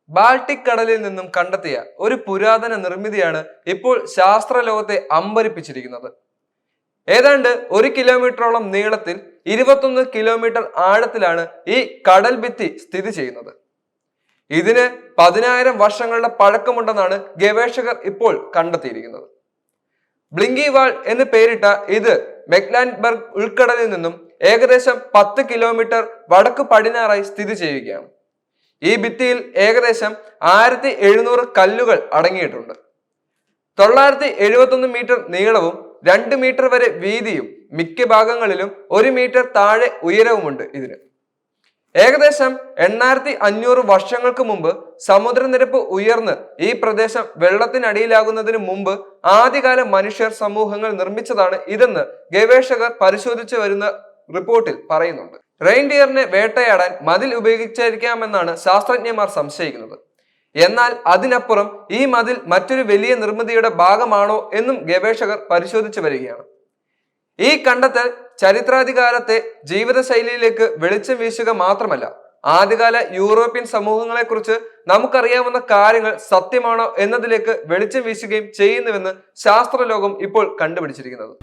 Baltic കടലിൽ നിന്നും കണ്ടെത്തിയ ഒരു പുരാതന നിർമ്മിതിയാണ് ഇപ്പോൾ ശാസ്ത്രലോകത്തെ അമ്പരിപ്പിച്ചിരിക്കുന്നത്. ഏതാണ്ട് 1 കിലോമീറ്ററോളം നീളത്തിൽ 21 കിലോമീറ്റർ ആഴത്തിലാണ് ഈ കടൽ ഭിത്തി സ്ഥിതി ചെയ്യുന്നത്. ഇതിന് 10,000 വർഷങ്ങളുടെ പഴക്കമുണ്ടെന്നാണ് ഗവേഷകർ ഇപ്പോൾ കണ്ടെത്തിയിരിക്കുന്നത്. ബ്ലിങ്കി വാൾ എന്ന് പേരിട്ട ഇത് മെക്ലാൻഡ്ബർഗ് ഉൾക്കടലിൽ നിന്നും ഏകദേശം 10 കിലോമീറ്റർ വടക്ക് പടിഞ്ഞാറായി സ്ഥിതി ചെയ്യുകയാണ്. ഈ ഭിത്തിയിൽ ഏകദേശം 1700 കല്ലുകൾ അടങ്ങിയിട്ടുണ്ട്. 971 മീറ്റർ നീളവും 2 മീറ്റർ വരെ വീതിയും മിക്ക ഭാഗങ്ങളിലും 1 മീറ്റർ താഴെ ഉയരവുമുണ്ട്. ഇതിന് ഏകദേശം 8500 വർഷങ്ങൾക്ക് മുമ്പ് സമുദ്രനിരപ്പ് ഉയർന്ന് ഈ പ്രദേശം വെള്ളത്തിനടിയിലാകുന്നതിന് മുമ്പ് ആദ്യകാല മനുഷ്യർ സമൂഹങ്ങൾ നിർമ്മിച്ചതാണ് ഇതെന്ന് ഗവേഷകർ പരിശോധിച്ചു വരുന്ന റിപ്പോർട്ടിൽ പറയുന്നുണ്ട്. റെയിൻഡിയറിനെ വേട്ടയാടാൻ മതിൽ ഉപയോഗിച്ചായിരിക്കാമെന്നാണ് ശാസ്ത്രജ്ഞന്മാർ സംശയിക്കുന്നത്. എന്നാൽ അതിനപ്പുറം ഈ മതിൽ മറ്റൊരു വലിയ നിർമ്മിതിയുടെ ഭാഗമാണോ എന്നും ഗവേഷകർ പരിശോധിച്ചു വരികയാണ്. ഈ കണ്ടെത്തൽ ചരിത്രാധികാലത്തെ ജീവിതശൈലിയിലേക്ക് വെളിച്ചം വീശുക മാത്രമല്ല, ആദ്യകാല യൂറോപ്യൻ സമൂഹങ്ങളെ കുറിച്ച് നമുക്കറിയാവുന്ന കാര്യങ്ങൾ സത്യമാണോ എന്നതിലേക്ക് വെളിച്ചം വീശുകയും ചെയ്യുന്നുവെന്ന് ശാസ്ത്രലോകം ഇപ്പോൾ കണ്ടുപിടിച്ചിരിക്കുന്നത്.